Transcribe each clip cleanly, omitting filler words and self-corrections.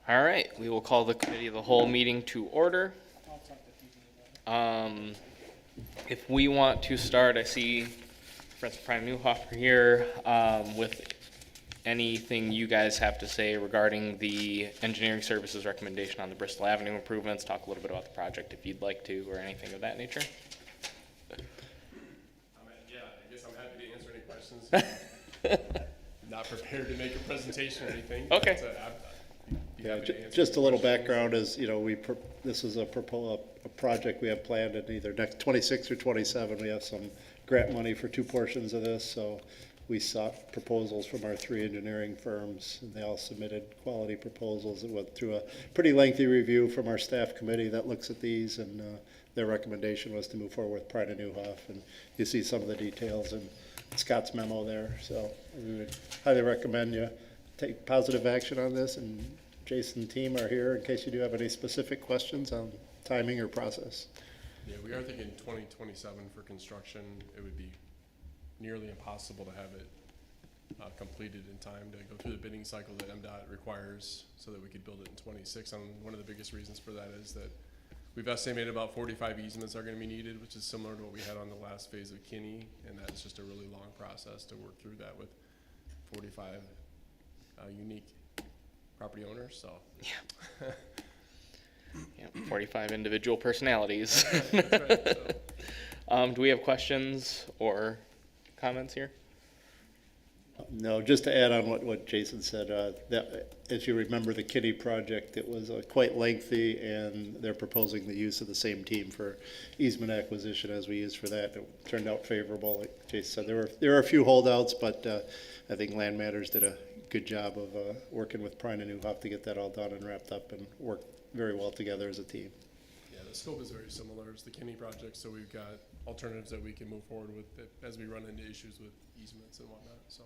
All right, we will call the committee of the whole meeting to order. If we want to start, I see Prince Prime Newhofer here with anything you guys have to say regarding the engineering services recommendation on the Bristol Avenue improvements. Talk a little bit about the project if you'd like to, or anything of that nature. Yeah, I guess I'm happy to answer any questions. Not prepared to make a presentation or anything. Okay. Yeah, just a little background is, you know, this is a project we have planned in either next 26 or 27. We have some grant money for two portions of this, so we sought proposals from our three engineering firms, and they all submitted quality proposals. It went through a pretty lengthy review from our staff committee that looks at these, and their recommendation was to move forward with Pride and Newhoff, and you see some of the details in Scott's memo there. So we would highly recommend you take positive action on this, and Jason and team are here in case you do have any specific questions on timing or process. Yeah, we are thinking 2027 for construction. It would be nearly impossible to have it completed in time to go through the bidding cycle that MDOT requires so that we could build it in 26. And one of the biggest reasons for that is that we've estimated about 45 easements are going to be needed, which is similar to what we had on the last phase of Kinney, and that's just a really long process to work through that with 45 unique property owners. So Yeah. Yeah, 45 individual personalities. That's right, so. Do we have questions or comments here? No, just to add on what Jason said, that as you remember the Kitty project, it was quite lengthy, and they're proposing the use of the same team for easement acquisition as we used for that. It turned out favorable. Like Jason said, there were a few holdouts, but I think Land Matters did a good job of working with Prine and Newhoff to get that all done and wrapped up, and worked very well together as a team. Yeah, the scope is very similar as the Kinney project, so we've got alternatives that we can move forward with as we run into issues with easements and whatnot. So.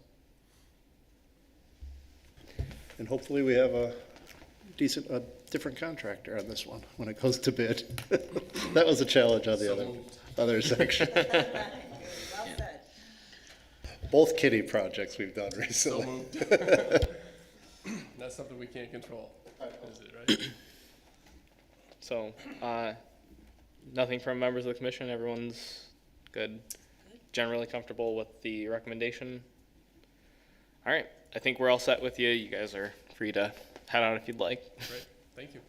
And hopefully we have a different contractor on this one when it goes to bid. That was a challenge on the other section. Well said. Both Kitty projects we've done recently. So moved. That's something we can't control, is it, right? So, nothing from members of the commission. Everyone's good, generally comfortable with the recommendation. All right, I think we're all set with you. You guys are free to head out if you'd like. Great, thank you.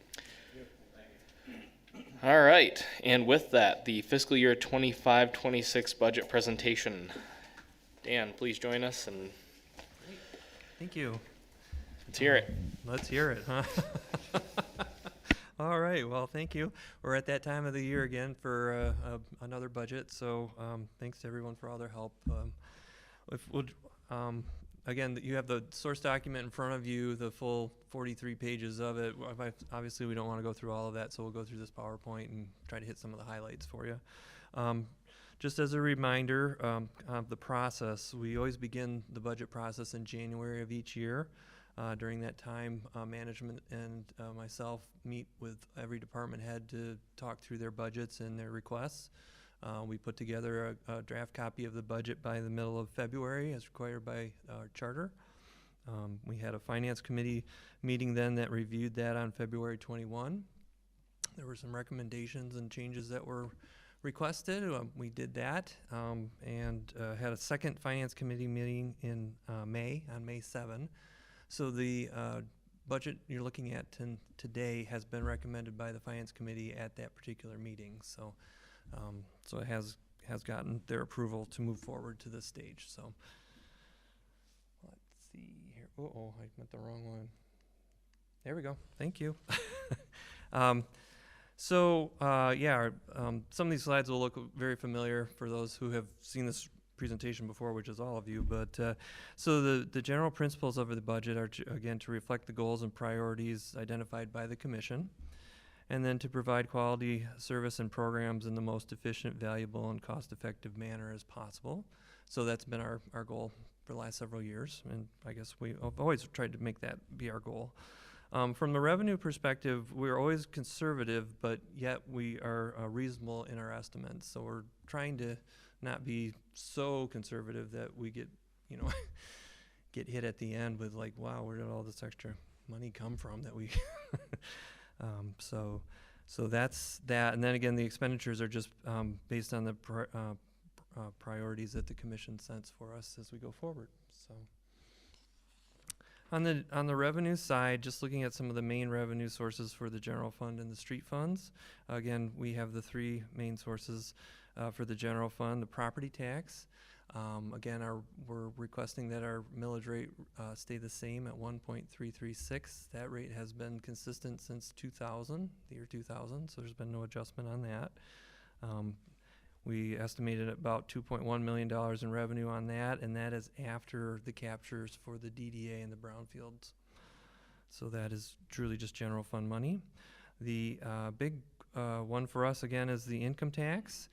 All right, and with that, the fiscal year 25-26 budget presentation. Dan, please join us and Thank you. let's hear it. Let's hear it, huh? All right, well, thank you. We're at that time of the year again for another budget, so thanks to everyone for all their help. Again, you have the source document in front of you, the full 43 pages of it. Obviously, we don't want to go through all of that, so we'll go through this PowerPoint and try to hit some of the highlights for you. Just as a reminder of the process, we always begin the budget process in January of each year. During that time, management and myself meet with every department head to talk through their budgets and their requests. We put together a draft copy of the budget by the middle of February as required by our charter. We had a finance committee meeting then that reviewed that on February 21. There were some recommendations and changes that were requested. We did that and had a second finance committee meeting in May, on May 7. So the budget you're looking at today has been recommended by the finance committee at that particular meeting. So so it has gotten their approval to move forward to this stage. So let's see here. Oh, I meant the wrong one. There we go. Thank you. Some of these slides will look very familiar for those who have seen this presentation before, which is all of you. But so the general principles of the budget are, again, to reflect the goals and priorities identified by the commission, and then to provide quality service and programs in the most efficient, valuable, and cost-effective manner as possible. So that's been our goal for the last several years, and I guess we've always tried to make that be our goal. From the revenue perspective, we're always conservative, but yet we are reasonable in our estimates. So we're trying to not be so conservative that we get hit at the end with like, wow, where did all this extra money come from that we, so that's that. And then again, the expenditures are just based on the priorities that the commission sets for us as we go forward. So on the revenue side, just looking at some of the main revenue sources for the general fund and the street funds. Again, we have the three main sources for the general fund. The property tax. Again, we're requesting that our millage rate stay the same at 1.336. That rate has been consistent since 2000, the year 2000, so there's been no adjustment on that. We estimated about $2.1 million in revenue on that, and that is after the captures for the DDA and the brownfields. So that is truly just general fund money. The big one for us, again, is the income tax.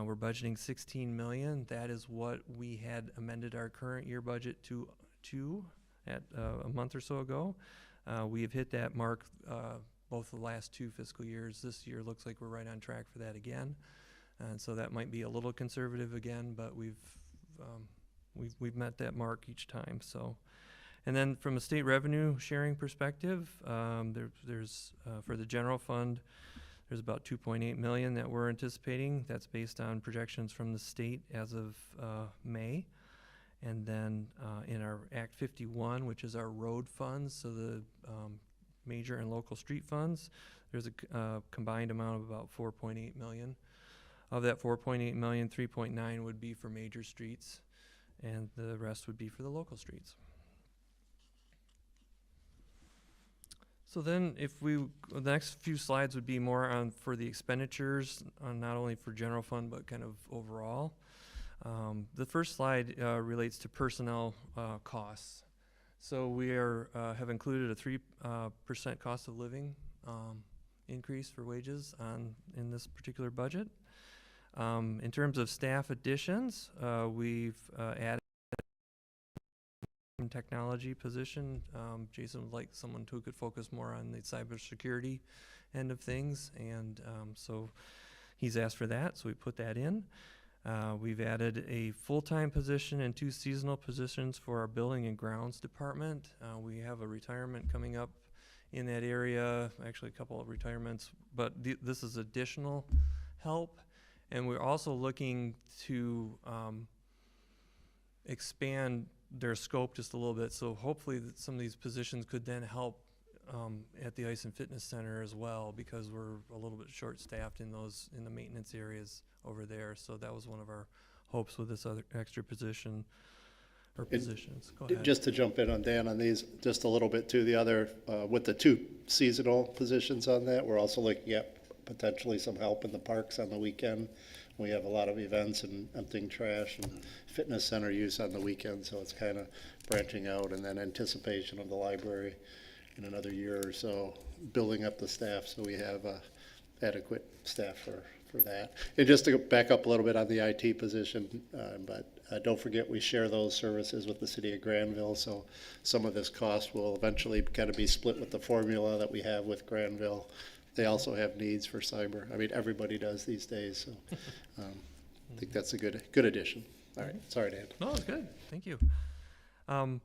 We're budgeting $16 million. That is what we had amended our current year budget to at a month or so ago. We have hit that mark both the last two fiscal years. This year looks like we're right on track for that again. And so that might be a little conservative again, but we've met that mark each time. So, and then from a state revenue sharing perspective, there's for the general fund, there's about 2.8 million that we're anticipating. That's based on projections from the state as of May. And then in our Act 51, which is our road funds, so the major and local street funds, there's a combined amount of about 4.8 million. Of that 4.8 million, 3.9 would be for major streets, and the rest would be for the local streets. So then the next few slides would be more on for the expenditures, not only for general fund, but kind of overall. The first slide relates to personnel costs. So we have included a 3% cost of living increase for wages in this particular budget. In terms of staff additions, we've added a technology position. Jason would like someone who could focus more on the cybersecurity end of things, and so he's asked for that, so we put that in. We've added a full-time position and 2 seasonal positions for our building and grounds department. We have a retirement coming up in that area, actually a couple of retirements, but this is additional help. And we're also looking to expand their scope just a little bit. So hopefully some of these positions could then help at the Ice and Fitness Center as well, because we're a little bit short-staffed in the maintenance areas over there. So that was one of our hopes with this other extra position or positions. Go ahead. Just to jump in on Dan on these just a little bit too, the other, with the 2 seasonal positions on that, we're also looking at potentially some help in the parks on the weekend. We have a lot of events and emptying trash and fitness center use on the weekend, so it's kind of branching out, and then anticipation of the library in another year or so, building up the staff so we have adequate staff for that. And just to back up a little bit on the IT position, but don't forget we share those services with the city of Granville, so some of this cost will eventually kind of be split with the formula that we have with Granville. They also have needs for cyber. I mean, everybody does these days, so I think that's a good addition. All right, sorry, Dan. No, it's good. Thank you. On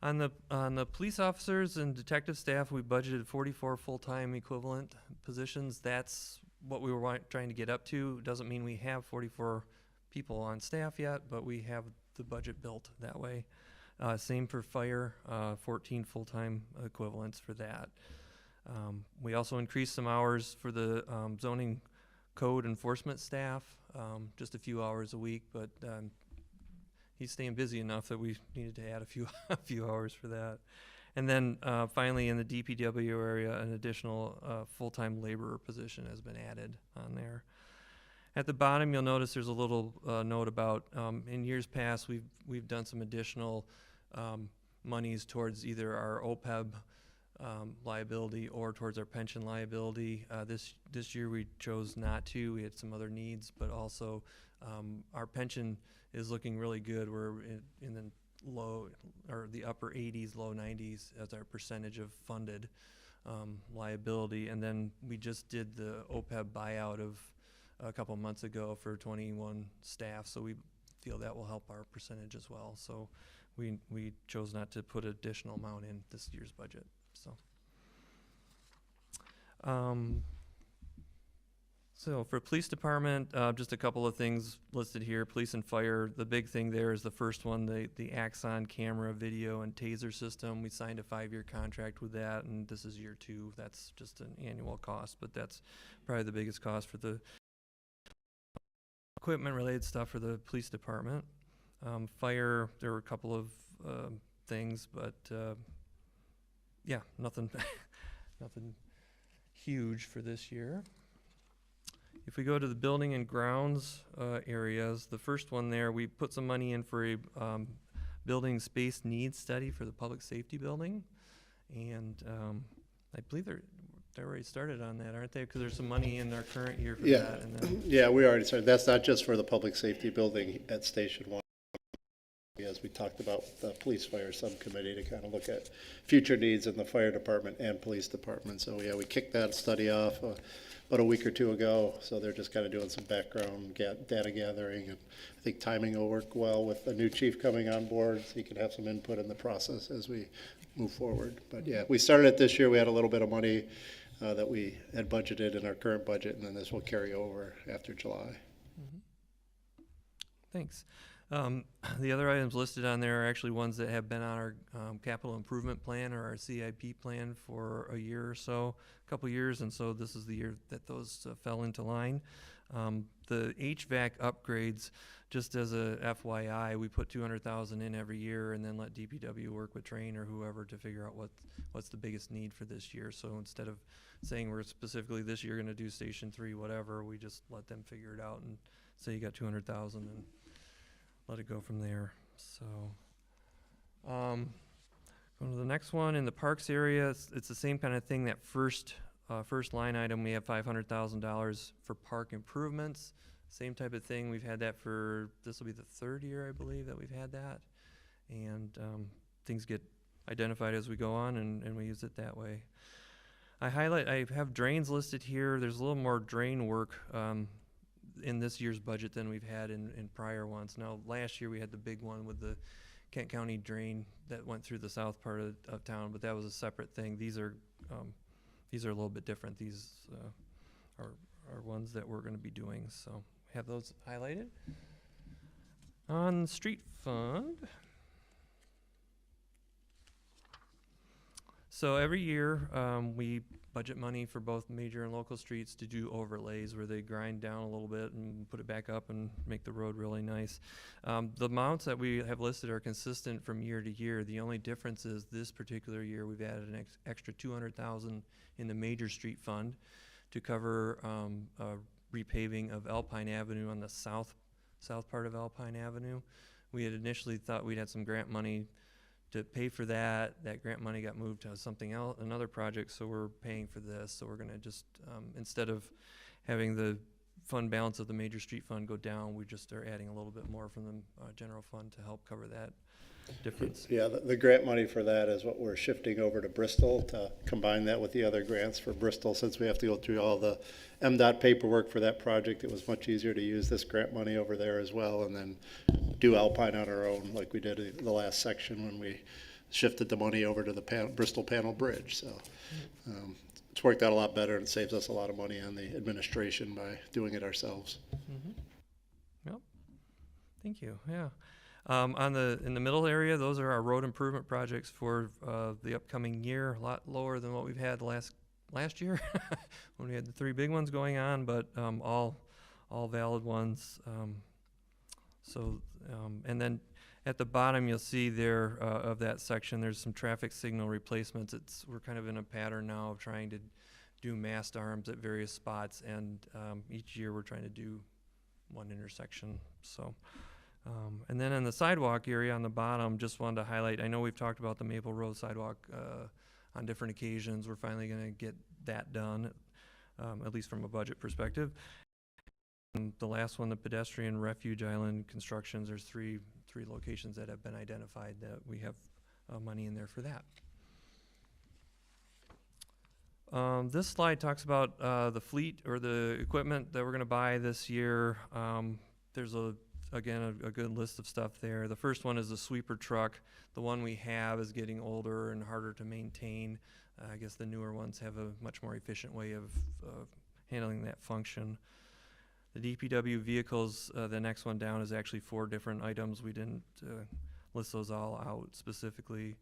the police officers and detective staff, we budgeted 44 full-time equivalent positions. That's what we were trying to get up to. Doesn't mean we have 44 people on staff yet, but we have the budget built that way. Same for fire, 14 full-time equivalents for that. We also increased some hours for the zoning code enforcement staff, just a few hours a week, but he's staying busy enough that we needed to add a few hours for that. And then finally in the DPW area, an additional full-time laborer position has been added on there. At the bottom, you'll notice there's a little note about in years past we've done some additional monies towards either our OPEB liability or towards our pension liability. This year we chose not to. We had some other needs, but also our pension is looking really good. We're in the low or the upper 80s, low 90s as our percentage of funded liability. And then we just did the OPEB buyout of a couple months ago for 21 staff, so we feel that will help our percentage as well. So we chose not to put additional amount in this year's budget. So So for police department, just a couple of things listed here. Police and fire, the big thing there is the first one, the Axon camera, video, and taser system. We signed a 5-year contract with that, and this is year 2. That's just an annual cost, but that's probably the biggest cost for the equipment-related stuff for the police department. Fire, there were a couple of things, but yeah, nothing, nothing huge for this year. If we go to the building and grounds areas, the first one there, we put some money in for a building space needs study for the public safety building. And I believe they're already started on that, aren't they? Because there's some money in our current year for Yeah. that. And then, Yeah, we already started. That's not just for the public safety building at Station 1. As we talked about, the police fire subcommittee to kind of look at future needs in the fire department and police department. So yeah, we kicked that study off about a week or 2 ago. So they're just kind of doing some background data gathering, and I think timing will work well with the new chief coming on board, so he can have some input in the process as we move forward. But yeah, we started it this year. We had a little bit of money that we had budgeted in our current budget, and then this will carry over after July. thanks. The other items listed on there are actually ones that have been on our capital improvement plan or our CIP plan for a year or so, a couple years, and so this is the year that those fell into line. The HVAC upgrades, just as a FYI, we put 200,000 in every year and then let DPW work with Train or whoever to figure out what's the biggest need for this year. So instead of saying we're specifically this year going to do Station 3, whatever, we just let them figure it out and say you got 200,000 and let it go from there. So, going to the next one in the parks area, it's the same kind of thing. That first line item, we have $500,000 for park improvements. Same type of thing. We've had that for, this will be the 3rd year, I believe, that we've had that. And things get identified as we go on, and we use it that way. I have drains listed here. There's a little more drain work in this year's budget than we've had in prior ones. Now, last year we had the big one with the Kent County drain that went through the south part of town, but that was a separate thing. These are a little bit different. These are ones that we're going to be doing. So have those highlighted. On street fund. So every year we budget money for both major and local streets to do overlays where they grind down a little bit and put it back up and make the road really nice. The amounts that we have listed are consistent from year to year. The only difference is this particular year we've added an extra $200,000 in the major street fund to cover repaving of Alpine Avenue on the south part of Alpine Avenue. We had initially thought we'd had some grant money to pay for that. That grant money got moved to something else, another project, so we're paying for this. So we're gonna just, instead of having the fund balance of the major street fund go down, we just are adding a little bit more from the general fund to help cover that difference. Yeah, the grant money for that is what we're shifting over to Bristol to combine that with the other grants for Bristol. Since we have to go through all the MDOT paperwork for that project, it was much easier to use this grant money over there as well, and then do Alpine on our own like we did in the last section when we shifted the money over to the Bristol Panel Bridge. So it's worked out a lot better and saves us a lot of money on the administration by doing it ourselves. Yep. Thank you. Yeah. In the middle area, those are our road improvement projects for the upcoming year. A lot lower than what we've had last year when we had the 3 big ones going on, but all valid ones. And then at the bottom, you'll see there of that section, there's some traffic signal replacements. We're kind of in a pattern now of trying to do mast arms at various spots, and each year we're trying to do one intersection. So. And then in the sidewalk area on the bottom, just wanted to highlight, I know we've talked about the Maple Road sidewalk on different occasions. We're finally going to get that done, at least from a budget perspective. And the last one, the pedestrian refuge island constructions, there's three locations that have been identified that we have money in there for that. This slide talks about the fleet or the equipment that we're going to buy this year. There's again, a good list of stuff there. The first one is the sweeper truck. The one we have is getting older and harder to maintain. I guess the newer ones have a much more efficient way of handling that function. The DPW vehicles, the next one down is actually 4 different items. We didn't list those all out specifically.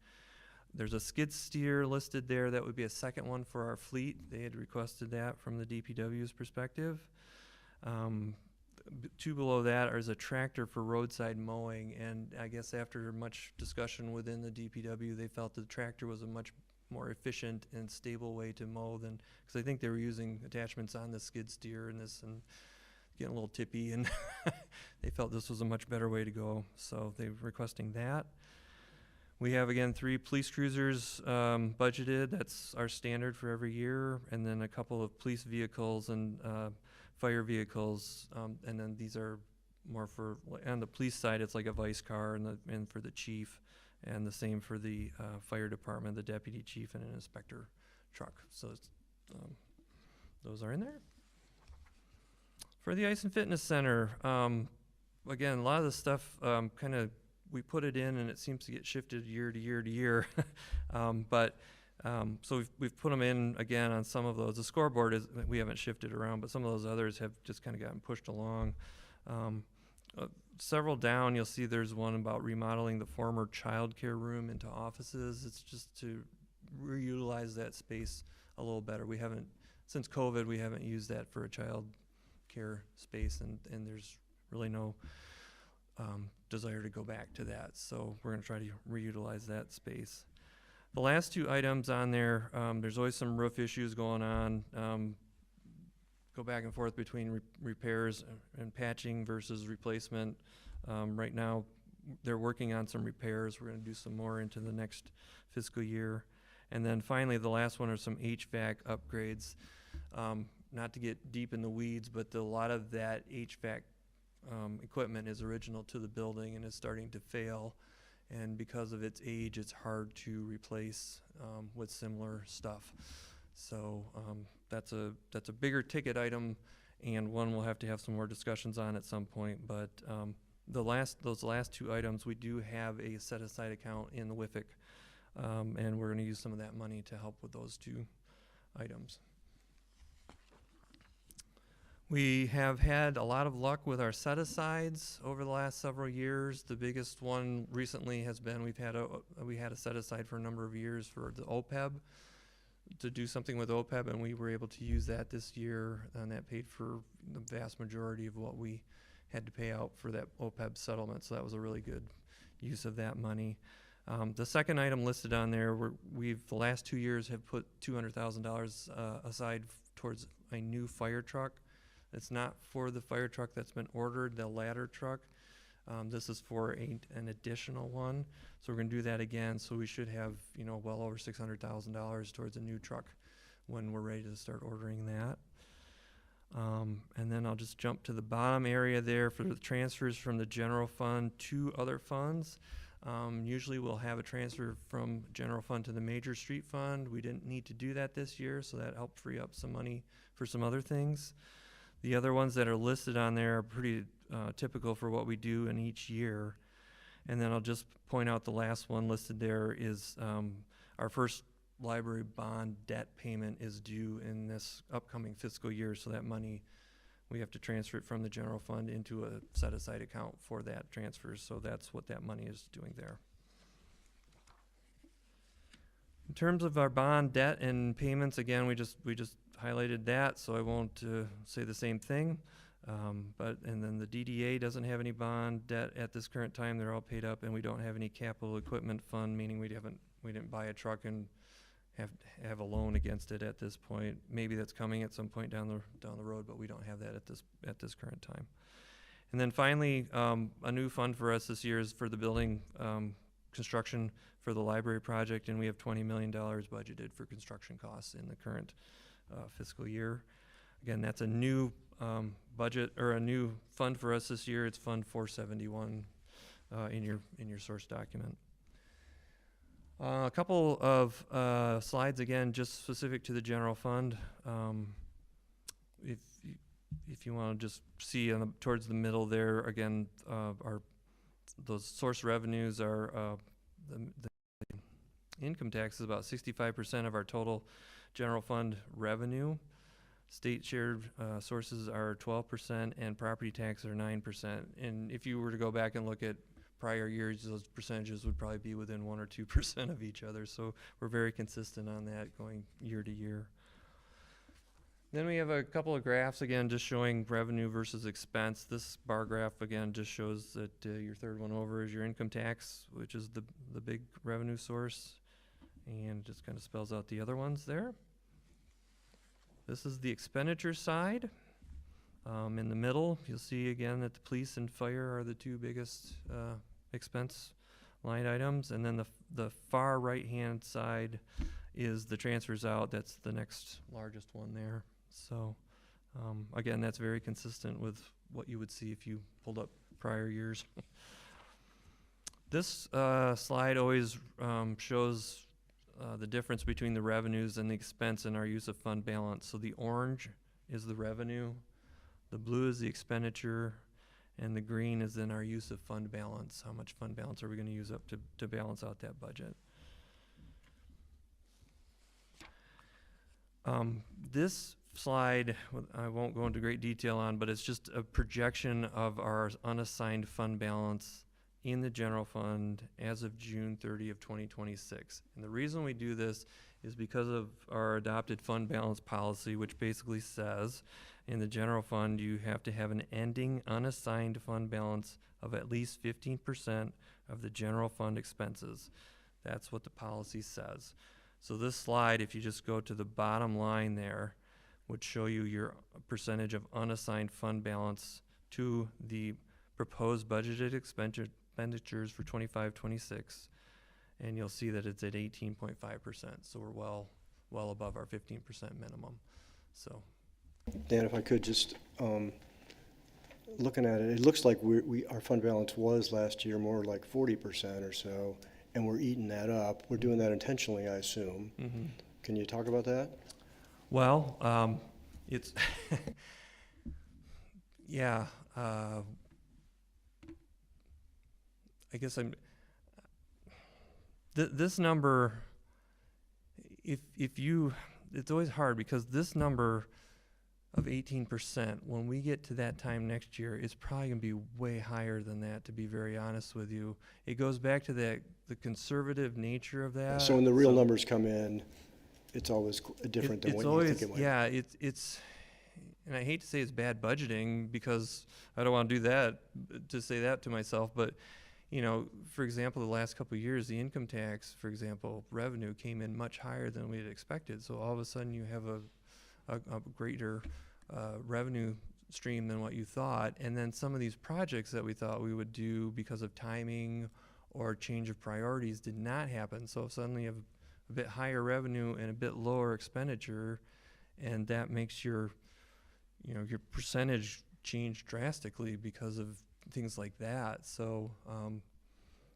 There's a skid steer listed there. That would be a second one for our fleet. They had requested that from the DPW's perspective. 2 below that is a tractor for roadside mowing, and I guess after much discussion within the DPW, they felt the tractor was a much more efficient and stable way to mow than, because I think they were using attachments on the skid steer and this, and getting a little tippy, and they felt this was a much better way to go, so they're requesting that. We have, again, 3 police cruisers budgeted. That's our standard for every year, and then a couple of police vehicles and fire vehicles, and then these are more for, on the police side, it's like a vice car, and for the chief, and the same for the fire department, the deputy chief, and an inspector truck. So it's, those are in there. For the Ice and Fitness Center, again, a lot of the stuff kind of, we put it in and it seems to get shifted year to year to year. So we've put them in again on some of those. The scoreboard is, we haven't shifted around, but some of those others have just kind of gotten pushed along. Several down, you'll see there's one about remodeling the former childcare room into offices. It's just to reutilize that space a little better. We haven't, since COVID, we haven't used that for a child care space, and there's really no desire to go back to that. So we're going to try to reutilize that space. The last 2 items on there, there's always some roof issues going on. Go back and forth between repairs and patching versus replacement. Right now, they're working on some repairs. We're going to do some more into the next fiscal year. And then finally, the last one are some HVAC upgrades. Not to get deep in the weeds, but a lot of that HVAC equipment is original to the building and is starting to fail. And because of its age, it's hard to replace with similar stuff. So that's a bigger ticket item, and one we'll have to have some more discussions on at some point. But those last 2 items, we do have a set-aside account in the WIFIC, and we're going to use some of that money to help with those 2 items. We have had a lot of luck with our set-asides over the last several years. The biggest one recently has been we had a set-aside for a number of years for the OPEB, to do something with OPEB, and we were able to use that this year, and that paid for the vast majority of what we had to pay out for that OPEB settlement, so that was a really good use of that money. The second item listed on there, the last 2 years have put $200,000 aside towards a new fire truck. It's not for the fire truck that's been ordered, the ladder truck. This is for an additional one. So we're going to do that again. So we should have, well over $600,000 towards a new truck when we're ready to start ordering that. And then I'll just jump to the bottom area there for the transfers from the general fund to other funds. Usually we'll have a transfer from general fund to the major street fund. We didn't need to do that this year, so that helped free up some money for some other things. The other ones that are listed on there are pretty typical for what we do in each year. And then I'll just point out the last one listed there is our first library bond debt payment is due in this upcoming fiscal year, so that money, we have to transfer it from the general fund into a set-aside account for that transfer, so that's what that money is doing there. In terms of our bond debt and payments, again, we just highlighted that, so I won't say the same thing. And then the DDA doesn't have any bond debt at this current time. They're all paid up, and we don't have any capital equipment fund, meaning we didn't buy a truck and have a loan against it at this point. Maybe that's coming at some point down the road, but we don't have that at this current time. And then finally, a new fund for us this year is for the building construction for the library project, and we have $20 million budgeted for construction costs in the current fiscal year. Again, that's a new budget or a new fund for us this year. It's Fund 471 in your source document. A couple of slides again, just specific to the general fund. If you want to just see towards the middle there again, those source revenues are income tax is about 65% of our total general fund revenue. State shared sources are 12% and property tax are 9%. And if you were to go back and look at prior years, those percentages would probably be within 1 or 2% of each other. So we're very consistent on that going year to year. Then we have a couple of graphs again just showing revenue versus expense. This bar graph again just shows that your third one over is your income tax, which is the big revenue source, and just kind of spells out the other ones there. This is the expenditure side. In the middle, you'll see again that the police and fire are the two biggest expense line items, and then the far right-hand side is the transfers out. That's the next largest one there. So again, that's very consistent with what you would see if you pulled up prior years. This slide always shows the difference between the revenues and the expense in our use of fund balance. So the orange is the revenue, the blue is the expenditure, and the green is in our use of fund balance. How much fund balance are we going to use up to balance out that budget? This slide, I won't go into great detail on, but it's just a projection of our unassigned fund balance in the general fund as of June 30 of 2026. And the reason we do this is because of our adopted fund balance policy, which basically says in the general fund you have to have an ending unassigned fund balance of at least 15% of the general fund expenses. That's what the policy says. So this slide, if you just go to the bottom line there, would show you your percentage of unassigned fund balance to the proposed budgeted expenditures for 25-26, and you'll see that it's at 18.5%. So we're well above our 15% minimum. So, Dan, if I could just looking at it, it looks like our fund balance was last year more like 40% or so, and we're eating that up. We're doing that intentionally, I assume. mm-hmm. Can you talk about that? Well, it's yeah. I guess this number. If you, it's always hard because this number of 18%, when we get to that time next year, it's probably going to be way higher than that, to be very honest with you. It goes back to the conservative nature of that. So when the real numbers come in, it's always different than what you think it might. Yeah, it's, and I hate to say it's bad budgeting because I don't want to do that, to say that to myself, but you know, for example, the last couple of years, the income tax, for example, revenue came in much higher than we had expected. So all of a sudden you have a greater revenue stream than what you thought. And then some of these projects that we thought we would do because of timing or change of priorities did not happen. So suddenly you have a bit higher revenue and a bit lower expenditure, and that makes your percentage change drastically because of things like that. So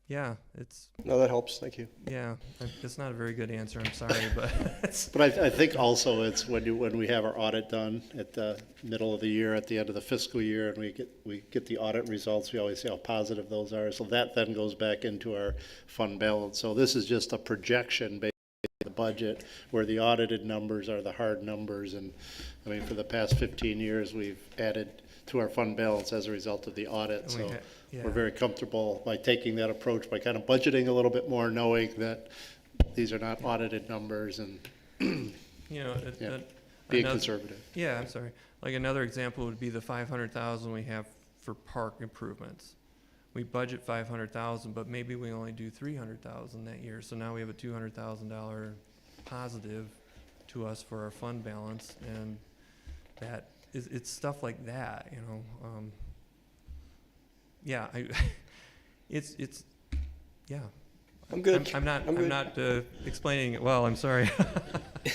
yeah, it's No, that helps. Thank you. yeah, it's not a very good answer, I'm sorry, but it's, But I think also it's when we have our audit done at the middle of the year, at the end of the fiscal year, and we get the audit results, we always see how positive those are. So that then goes back into our fund balance. So this is just a projection based on the budget, where the audited numbers are the hard numbers. And I mean, for the past 15 years, we've added to our fund balance as a result of the audit. So yeah. we're very comfortable by taking that approach, by kind of budgeting a little bit more, knowing that these are not audited numbers, and you know, Yeah. being another- conservative. Yeah, I'm sorry. Like another example would be the 500,000 we have for park improvements. We budget 500,000, but maybe we only do 300,000 that year. So now we have a $200,000 positive to us for our fund balance, and that is, it's stuff like that, you know. Yeah, it's yeah. I'm good. I'm not I'm good. not explaining it well. I'm sorry. No, you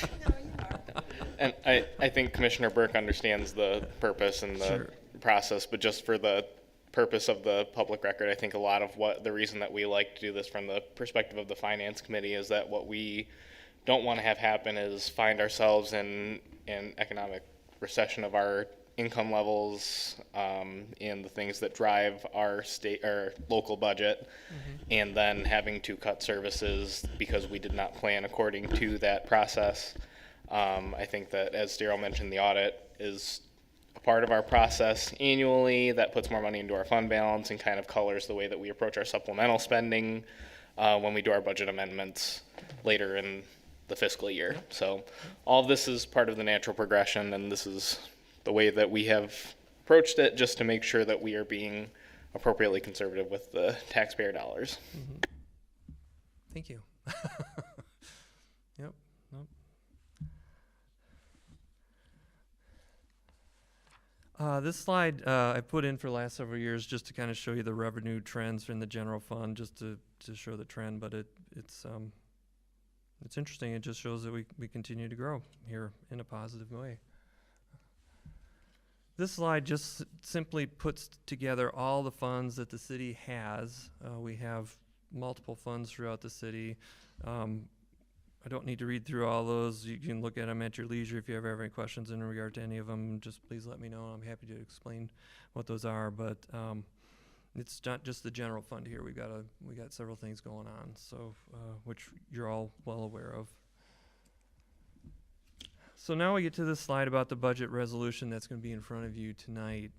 are. And I think Commissioner Burke understands the purpose and the Sure. process, but just for the purpose of the public record, I think a lot of the reason that we like to do this from the perspective of the Finance Committee is that what we don't want to have happen is find ourselves in economic recession of our income levels, and the things that drive our state or local budget, and then having to cut services because we did not plan according to that process. I think that, as Daryl mentioned, the audit is a part of our process annually that puts more money into our fund balance and kind of colors the way that we approach our supplemental spending when we do our budget amendments later in the fiscal year. So all of this is part of the natural progression, and this is the way that we have approached it, just to make sure that we are being appropriately conservative with the taxpayer dollars. Thank you. Yep. Nope. This slide I put in for the last several years just to kind of show you the revenue trends in the general fund, just to show the trend, but it's interesting. It just shows that we continue to grow here in a positive way. This slide just simply puts together all the funds that the city has. We have multiple funds throughout the city. I don't need to read through all those. You can look at them at your leisure. If you ever have any questions in regard to any of them, just please let me know. I'm happy to explain what those are. But it's not just the general fund here. We got several things going on, so which you're all well aware of. So now we get to this slide about the budget resolution that's going to be in front of you tonight.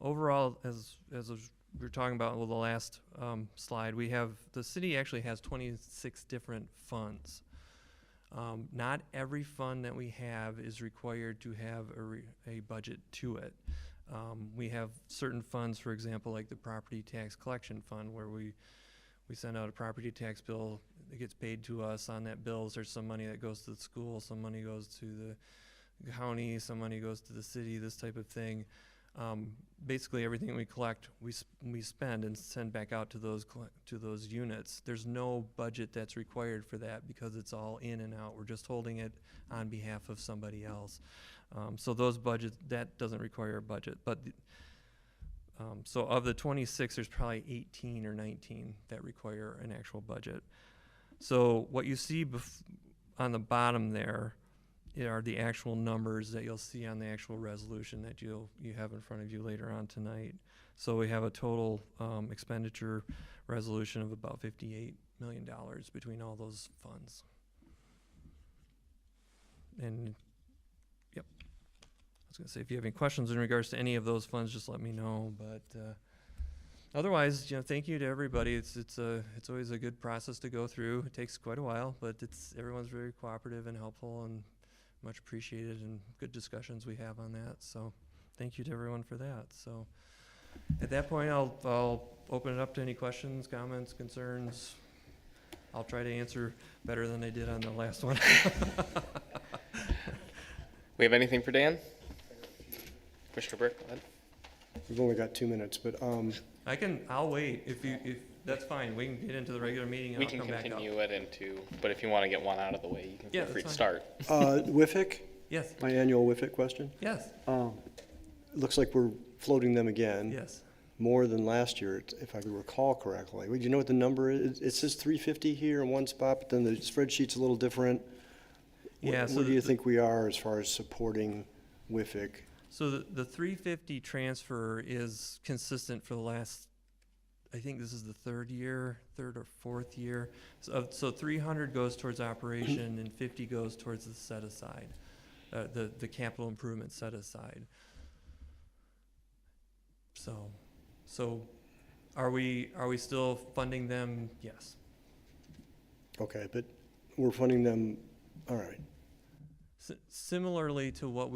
Overall, as we were talking about with the last slide, the city actually has 26 different funds. Not every fund that we have is required to have a budget to it. We have certain funds, for example, like the property tax collection fund, where we send out a property tax bill. It gets paid to us. On that bill, there's some money that goes to the school, some money goes to the county, some money goes to the city, this type of thing. Basically, everything we collect, we spend and send back out to those units. There's no budget that's required for that because it's all in and out. We're just holding it on behalf of somebody else. So those budgets, that doesn't require a budget. But so of the 26, there's probably 18 or 19 that require an actual budget. So what you see on the bottom there are the actual numbers that you'll see on the actual resolution that you have in front of you later on tonight. So we have a total expenditure resolution of about $58 million between all those funds. And yep, I was going to say, if you have any questions in regards to any of those funds, just let me know. But otherwise, thank you to everybody. It's always a good process to go through. It takes quite a while, but everyone's very cooperative and helpful and much appreciated, and good discussions we have on that. So thank you to everyone for that. So at that point, I'll open it up to any questions, comments, concerns. I'll try to answer better than I did on the last one. We have anything for Dan? Mr. Burke, go ahead. We've only got 2 minutes, but I'll wait. If that's fine. We can get into the regular meeting and We I'll can come back up. continue it into, but if you want to get one out of the way, you can Yeah, feel free to that's start. WIFIC, Yes, my annual WIFIC question. yes, Looks like we're floating them again. yes. More than last year, if I recall correctly. Do you know what the number is? It says 350 here in one spot, but then the spreadsheet's a little different. Yeah, so Where do you think we are as far as supporting WIFIC? So the 350 transfer is consistent for the last, I think this is the third or fourth year. So 300 goes towards operation and 50 goes towards the set aside, the capital improvement set aside. So are we still funding them? Yes. Okay, but we're funding them, all right. Similarly to what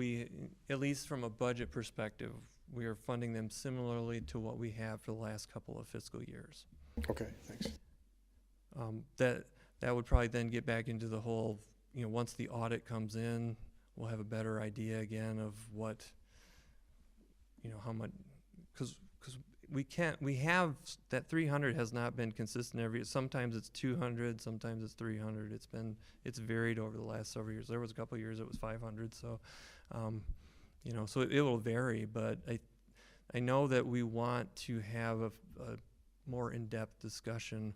at least from a budget perspective, we are funding them similarly to what we have for the last couple of fiscal years. Okay, thanks. That would probably then get back into the whole, once the audit comes in, we'll have a better idea again of what, how much, because we have that 300 has not been consistent sometimes it's 200, sometimes it's 300. It's varied over the last several years. There was a couple of years it was 500. So, so it will vary, but I know that we want to have a more in-depth discussion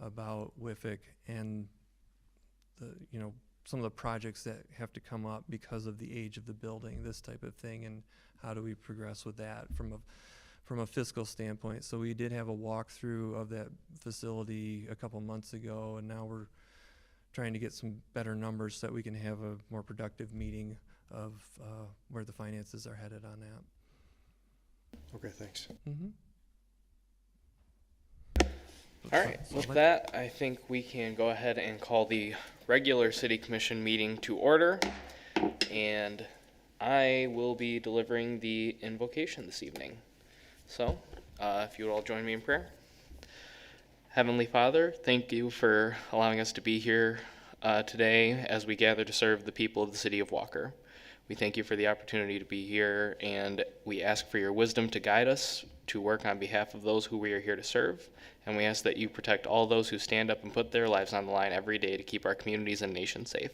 about WIFIC and some of the projects that have to come up because of the age of the building, this type of thing, and how do we progress with that from a fiscal standpoint. So we did have a walkthrough of that facility a couple months ago, and now we're trying to get some better numbers so that we can have a more productive meeting of where the finances are headed on that. Okay, thanks. Mm-hmm. All right, with that, I think we can go ahead and call the regular city commission meeting to order. And I will be delivering the invocation this evening. So, if you would all join me in prayer. Heavenly Father, thank you for allowing us to be here today as we gather to serve the people of the city of Walker. We thank you for the opportunity to be here, and we ask for your wisdom to guide us to work on behalf of those who we are here to serve. And we ask that you protect all those who stand up and put their lives on the line every day to keep our communities and nation safe.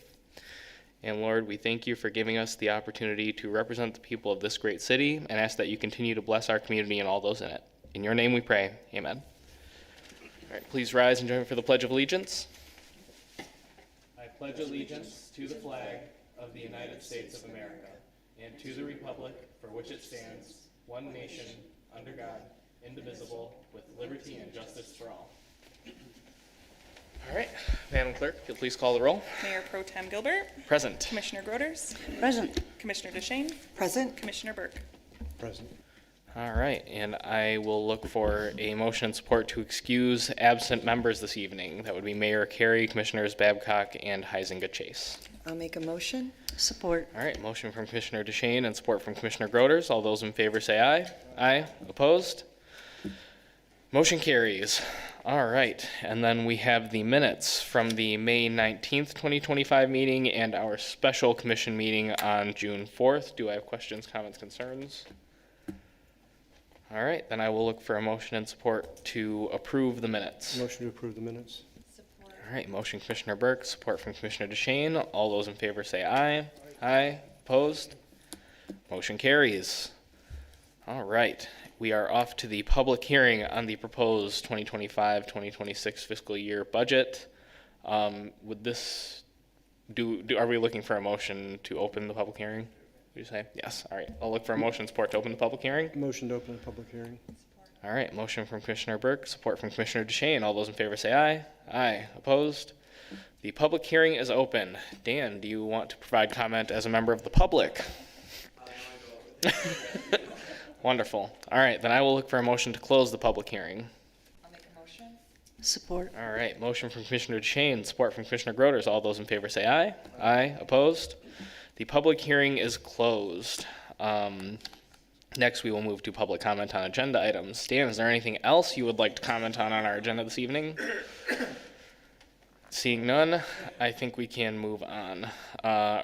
And Lord, we thank you for giving us the opportunity to represent the people of this great city, and ask that you continue to bless our community and all those in it. In your name we pray, amen. All right, please rise and join me for the Pledge of Allegiance. I pledge allegiance to the flag of the United States of America, and to the republic for which it stands, one nation, under God, indivisible, with liberty and justice for all. All right, Madam Clerk, if you'll please call the roll. Mayor Pro Tem Gilbert, Present. Commissioner Groders, Present. Commissioner DeShane, Present. Commissioner Burke. Present. All right, and I will look for a motion and support to excuse absent members this evening. That would be Mayor Carey, Commissioners Babcock, and Huizenga-Chase. I'll make a motion. Support. All right, motion from Commissioner DeShane and support from Commissioner Groders. All those in favor say aye. Aye. Opposed? Motion carries. All right, and then we have the minutes from the May 19th, 2025 meeting and our special commission meeting on June 4th. Do I have questions, comments, concerns? All right, then I will look for a motion and support to approve the minutes. Motion to approve the minutes. All right, motion Commissioner Burke, support from Commissioner DeShane. All those in favor say aye. Aye. Opposed? Motion carries. All right, we are off to the public hearing on the proposed 2025-2026 fiscal year budget. Would this are we looking for a motion to open the public hearing? Would you say? Yes. All right, I'll look for a motion and support to open the public hearing. Motion to open the public hearing. All right, motion from Commissioner Burke, support from Commissioner DeShane. All those in favor say aye. Aye. Opposed? The public hearing is open. Dan, do you want to provide comment as a member of the public? Wonderful. All right, then I will look for a motion to close the public hearing. I'll make a motion. Support. All right, motion from Commissioner DeShane, support from Commissioner Groders. All those in favor say aye. Aye. Opposed? The public hearing is closed. Next, we will move to public comment on agenda items. Dan, is there anything else you would like to comment on our agenda this evening? Seeing none, I think we can move on.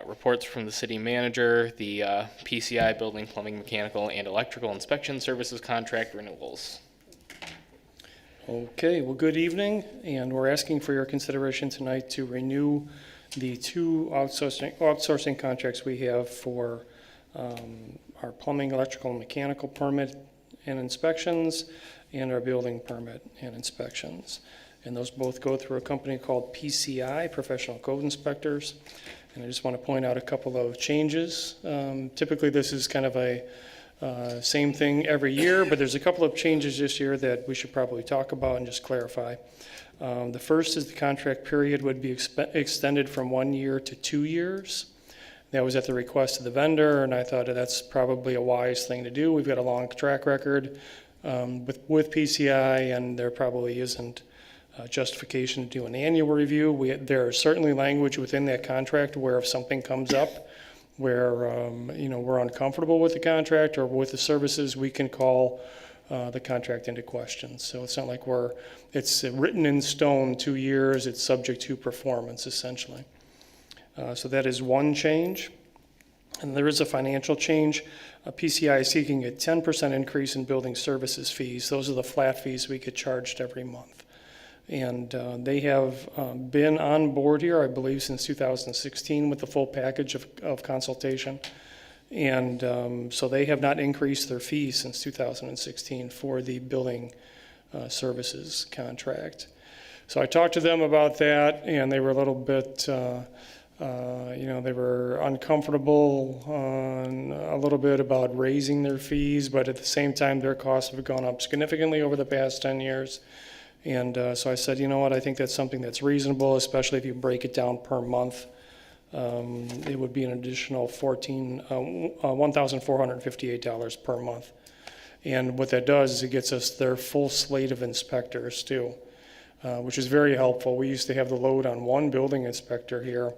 Reports from the city manager, the PCI building, plumbing, mechanical, and electrical inspection services contract renewals. Okay, well, good evening, and we're asking for your consideration tonight to renew the two outsourcing contracts we have for our plumbing, electrical, and mechanical permit and inspections, and our building permit and inspections. And those both go through a company called PCI, Professional Code Inspectors. And I just want to point out a couple of changes. Typically, this is kind of a same thing every year, but there's a couple of changes this year that we should probably talk about and just clarify. The first is the contract period would be extended from 1 year to 2 years. That was at the request of the vendor, and I thought that's probably a wise thing to do. We've got a long track record with PCI, and there probably isn't justification to do an annual review. There is certainly language within that contract where if something comes up where we're uncomfortable with the contract or with the services, we can call the contract into question. So it's not like it's written in stone 2 years, it's subject to performance essentially. So that is one change. And there is a financial change. PCI is seeking a 10% increase in building services fees. Those are the flat fees we get charged every month. And they have been on board here, I believe, since 2016 with the full package of consultation. And so they have not increased their fees since 2016 for the building services contract. So I talked to them about that, and they were a little bit They were uncomfortable on a little bit about raising their fees, but at the same time, their costs have gone up significantly over the past 10 years. And so I said, you know what, I think that's something that's reasonable, especially if you break it down per month. It would be an additional $1,458 per month. And what that does is it gets us their full slate of inspectors too, which is very helpful. We used to have the load on one building inspector here,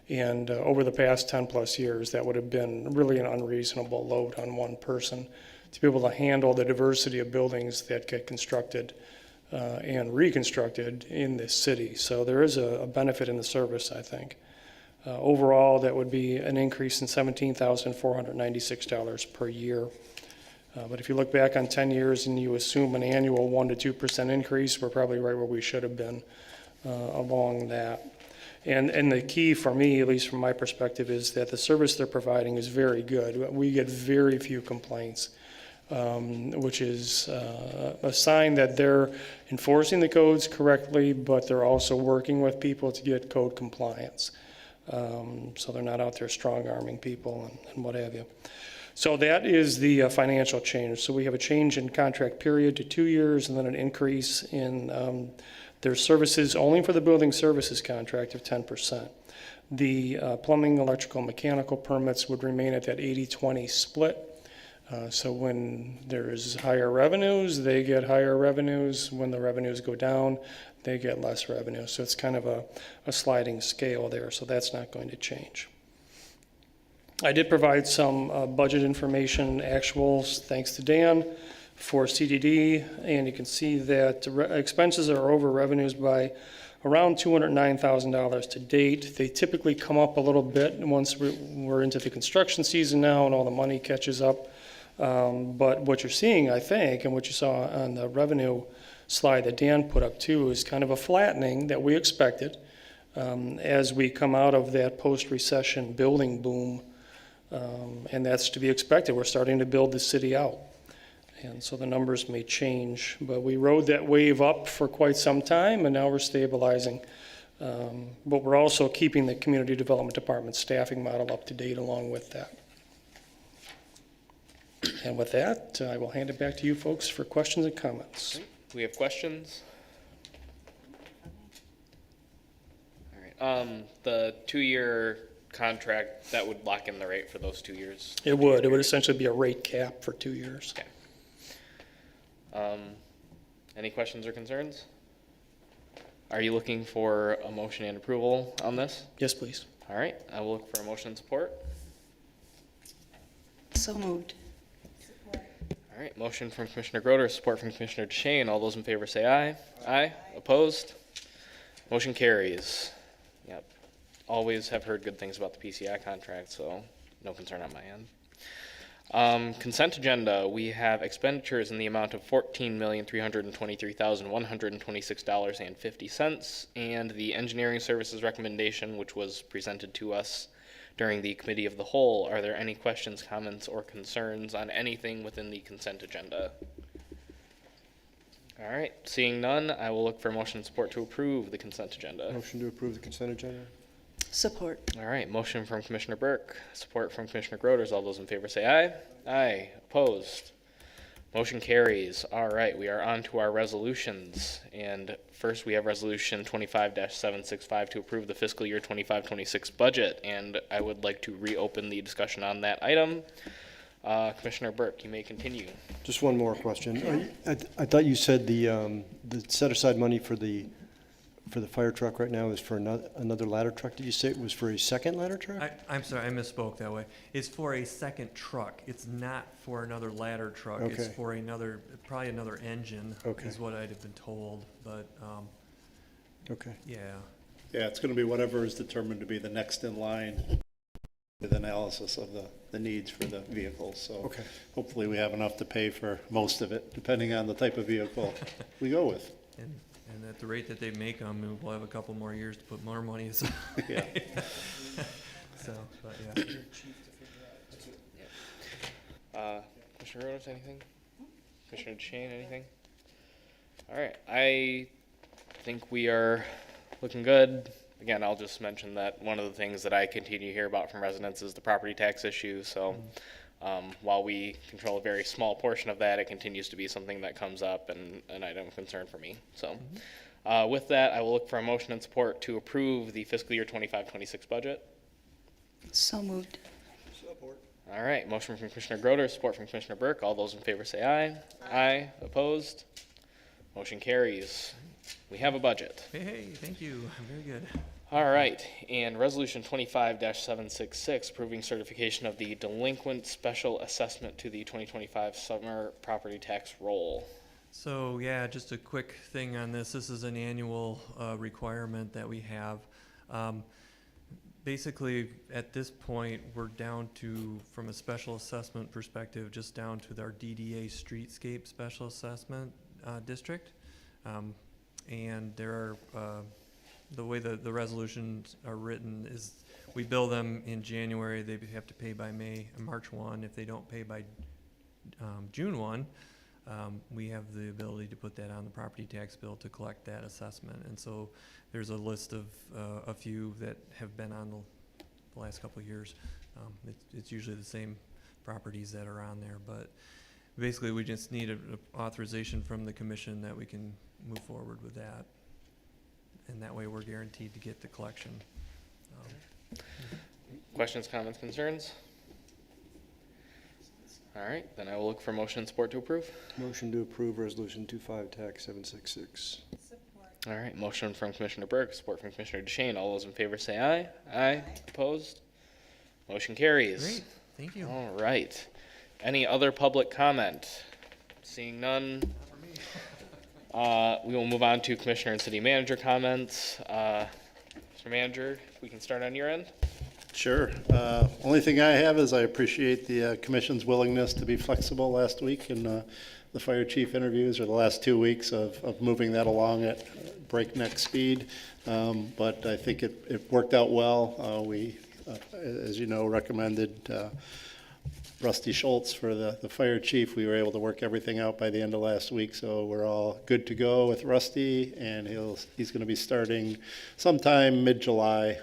and over the past 10 plus years, that would have been really an unreasonable load on one person to be able to handle the diversity of buildings that get constructed and reconstructed in this city. So there is a benefit in the service, I think. Overall, that would be an increase in $17,496 per year. But if you look back on 10 years and you assume an annual 1 to 2% increase, we're probably right where we should have been along that. And the key for me, at least from my perspective, is that the service they're providing is very good. We get very few complaints, which is a sign that they're enforcing the codes correctly, but they're also working with people to get code compliance. So they're not out there strong-arming people and what have you. So that is the financial change. So we have a change in contract period to 2 years, and then an increase in their services only for the building services contract of 10%. The plumbing, electrical, mechanical permits would remain at that 80-20 split. So when there's higher revenues, they get higher revenues. When the revenues go down, they get less revenue. So it's kind of a sliding scale there, so that's not going to change. I did provide some budget information, actuals, thanks to Dan, for CDD, and you can see that expenses are over revenues by around $209,000 to date. They typically come up a little bit once we're into the construction season now and all the money catches up. But what you're seeing, I think, and what you saw on the revenue slide that Dan put up too, is kind of a flattening that we expected as we come out of that post-recession building boom. And that's to be expected. We're starting to build the city out. And so the numbers may change, but we rode that wave up for quite some time, and now we're stabilizing. But we're also keeping the community development department staffing model up to date along with that. And with that, I will hand it back to you folks for questions and comments. We have questions? All right, the 2-year contract, that would lock in the rate for those 2 years? It would essentially be a rate cap for 2 years. Okay. Any questions or concerns? Are you looking for a motion and approval on this? Yes, please. All right, I will look for a motion and support. So moved. All right, motion from Commissioner Groder, support from Commissioner DeShane. All those in favor say aye. Aye. Opposed? Motion carries. Yep. Always have heard good things about the PCI contract, so no concern on my end. Consent agenda, we have expenditures in the amount of $14,323,126.50, and the engineering services recommendation, which was presented to us during the committee of the whole. Are there any questions, comments, or concerns on anything within the consent agenda? All right, seeing none, I will look for motion and support to approve the consent agenda. Motion to approve the consent agenda? Support. All right, motion from Commissioner Burke, support from Commissioner Groders. All those in favor say aye. Aye. Opposed? Motion carries. All right, we are on to our resolutions. And first we have Resolution 25-765 to approve the fiscal year 25-26 budget. And I would like to reopen the discussion on that item. Commissioner Burke, you may continue. Just one more question. I thought you said the set aside money for the fire truck right now is for another ladder truck. Did you say it was for a second ladder truck? I'm sorry, I misspoke that way. It's for a second truck. It's not for another ladder truck. It's Okay. for probably another engine, Okay. is what I'd have been told. But, Okay. yeah. Yeah, it's gonna be whatever is determined to be the next in line with analysis of the needs for the vehicle, so. Okay. Hopefully we have enough to pay for most of it, depending on the type of vehicle we go with. And at the rate that they make them, we'll have a couple more years to put more money aside. Yeah. So, but yeah. Commissioner Groders, anything? Commissioner DeShane, anything? All right, I think we are looking good. again, I'll just mention that one of the things that I continue to hear about from residents is the property tax issue. So while we control a very small portion of that, it continues to be something that comes up and an item of concern for me. So with that, I will look for a motion and support to approve the fiscal year 25-26 budget. So moved. All right, motion from Commissioner Groder, support from Commissioner Burke. All those in favor say aye. Aye. Opposed? Motion carries. We have a budget. Hey, thank you. Very good. All right, and resolution 25-766, approving certification of the delinquent special assessment to the 2025 summer property tax roll. So yeah, just a quick thing on this. This is an annual requirement that we have. Basically, at this point, we're down to, from a special assessment perspective, just down to our DDA streetscape special assessment district. And there are, the way the resolutions are written is we bill them in January, they have to pay by March 1. If they don't pay by June 1, we have the ability to put that on the property tax bill to collect that assessment. And so there's a list of a few that have been on the last couple of years. It's usually the same properties that are on there, but basically we just need an authorization from the commission that we can move forward with that. And that way we're guaranteed to get the collection. Questions, comments, concerns? All right, then I will look for motion and support to approve. Motion to approve resolution 25-766. All right, motion from Commissioner Burke, support from Commissioner DeShane. All those in favor say aye. Aye. Opposed? Motion carries. Great, thank you. All right. Any other public comment? Seeing none. We will move on to Commissioner and City Manager comments. Mr. Manager, if we can start on your end. Sure. Only thing I have is I appreciate the commission's willingness to be flexible last week in the fire chief interviews, or the last 2 weeks of moving that along at breakneck speed. But I think it worked out well. We, as you know, recommended Rusty Schultz for the fire chief. We were able to work everything out by the end of last week, so we're all good to go with Rusty, and he's going to be starting sometime mid-July.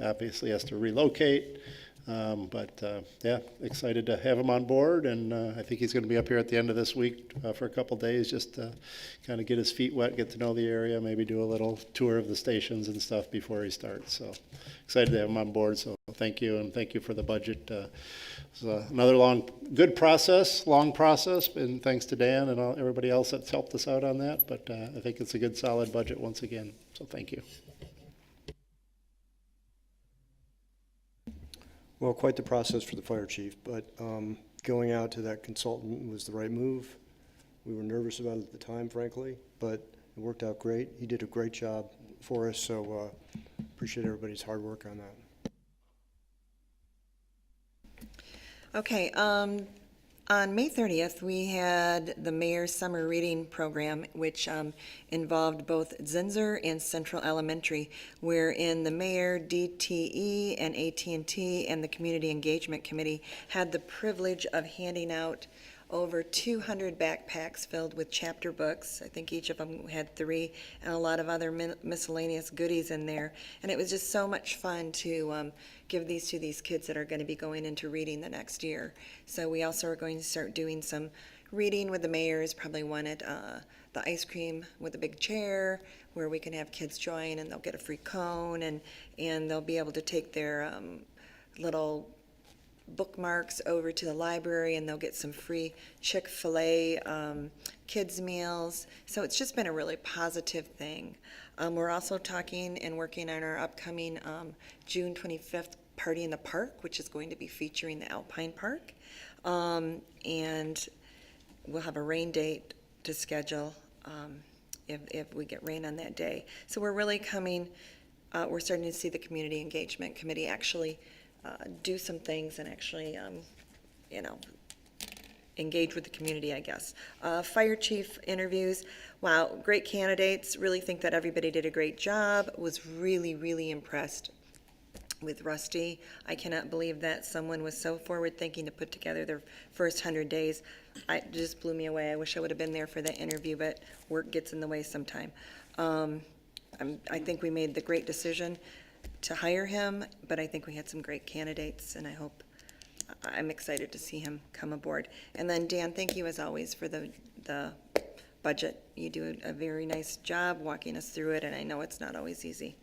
Obviously has to relocate, but yeah, excited to have him on board, and I think he's going to be up here at the end of this week for a couple days just to kind of get his feet wet, get to know the area, maybe do a little tour of the stations and stuff before he starts. So excited to have him on board, so thank you, and thank you for the budget. It's another long process, and thanks to Dan and everybody else that's helped us out on that, but I think it's a good, solid budget once again, so thank you. Well, quite the process for the fire chief, but going out to that consultant was the right move. We were nervous about it at the time, frankly, but it worked out great. He did a great job for us, so appreciate everybody's hard work on that. Okay, on May 30th, we had the mayor's summer reading program, which involved both Zinzer and Central Elementary, wherein the mayor, DTE, and AT&T, and the Community Engagement Committee had the privilege of handing out over 200 backpacks filled with chapter books. I think each of them had 3, and a lot of other miscellaneous goodies in there. And it was just so much fun to give these to these kids that are going to be going into reading the next year. So we also are going to start doing some reading with the mayors, probably one at the ice cream with a big chair, where we can have kids join, and they'll get a free cone, and they'll be able to take their little bookmarks over to the library, and they'll get some free Chick-fil-A kids meals. So it's just been a really positive thing. We're also talking and working on our upcoming June 25th Party in the Park, which is going to be featuring the Alpine Park. And we'll have a rain date to schedule if we get rain on that day. So we're really we're starting to see the Community Engagement Committee actually do some things and actually, engage with the community, I guess. Fire chief interviews, wow, great candidates. Really think that everybody did a great job. Was really, really impressed with Rusty. I cannot believe that someone was so forward-thinking to put together their first 100 days. It just blew me away. I wish I would have been there for that interview, but work gets in the way sometime. I think we made the great decision to hire him, but I think we had some great candidates, and I'm excited to see him come aboard. And then Dan, thank you as always for the budget. You do a very nice job walking us through it, and I know it's not always easy.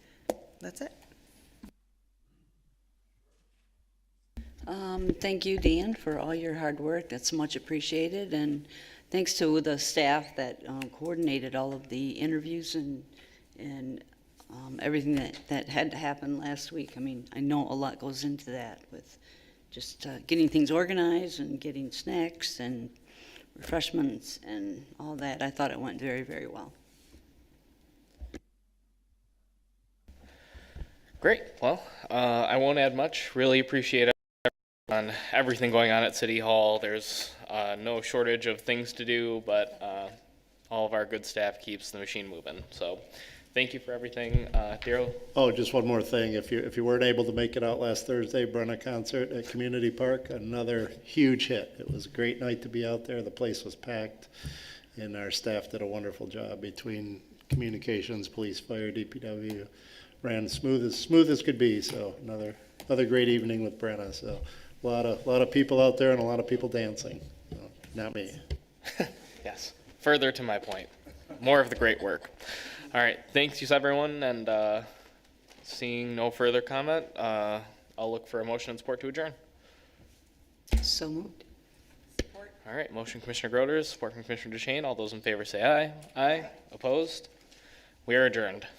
That's it. Thank you, Dan, for all your hard work. That's much appreciated. And thanks to the staff that coordinated all of the interviews and everything that had to happen last week. I mean, I know a lot goes into that with just getting things organized and getting snacks and refreshments and all that. I thought it went very, very well. Great. Well, I won't add much. Really appreciate it on everything going on at City Hall. There's no shortage of things to do, but all of our good staff keeps the machine moving. So thank you for everything. Daryl? Oh, just one more thing. If you weren't able to make it out last Thursday, Brenna concert at Community Park, another huge hit. It was a great night to be out there. The place was packed, and our staff did a wonderful job between communications, police, fire, DPW. Ran smooth as could be. So another great evening with Brenna. So a lot of people out there and a lot of people dancing. So, not me. Yes. Further to my point. More of the great work. All right. Thanks, you everyone. And seeing no further comment, I'll look for a motion and support to adjourn. So moved. All right. Motion, Commissioner Groders, support from Commissioner DeShane. All those in favor say aye. Aye. Opposed? We are adjourned.